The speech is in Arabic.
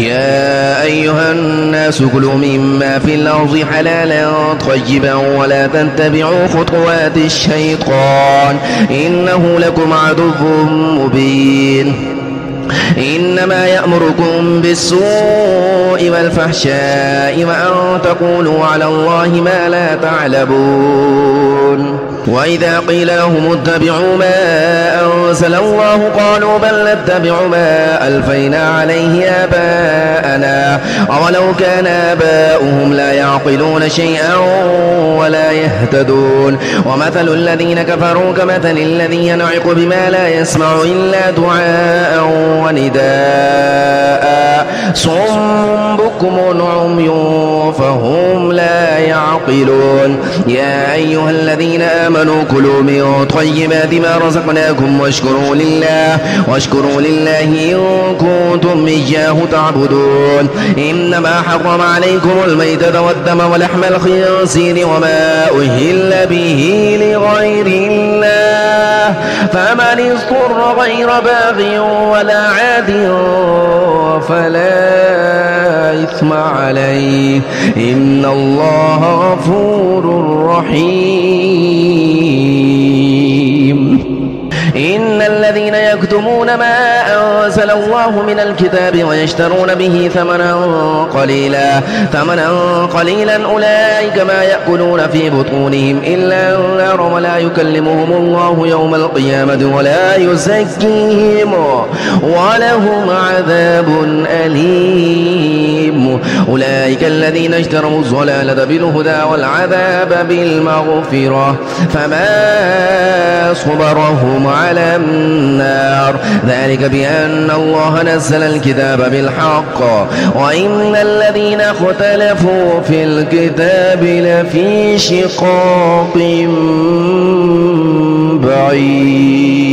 يا أيها الناس كلوا مما في الأرض حلالا طيبا ولا تتبعوا خطوات الشيطان إنه لكم عدو مبين إنما يأمركم بالسوء والفحشاء وأن تقولوا على الله ما لا تعلمون وإذا قيل لهم اتبعوا ما أنزل الله قالوا بل نتبع ما ألفينا عليه آباءنا أولو كان آباؤهم لا يعقلون شيئا ولا يهتدون ومثل الذين كفروا كمثل الذي ينعق بما لا يسمع إلا دعاء ونداء صم بكم عمي فهم لا يعقلون يا أيها الذين آمنوا كلوا من طيبات ما رزقناكم واشكروا لله إن كنتم إياه تعبدون إنما حرم عليكم الميتة والدم ولحم الخنزير وما أهل به لغير الله فمن اضطر غير باغ ولا عاد فلا إثم عليه إن الله غفور رحيم إن الذين يكتمون ما أنزل الله من الكتاب ويشترون به ثمنا قليلا أولئك ما يأكلون في بطونهم إلا النار ولا يكلمهم الله يوم القيامة ولا يزكيهم ولهم عذاب أليم أولئك الذين اشتروا الضلالة بالهدى والعذاب بالمغفرة فما صبرهم على النار ذلك بأن الله نزل الكتاب بالحق وإن الذين اختلفوا في الكتاب لفي شقاق بعيد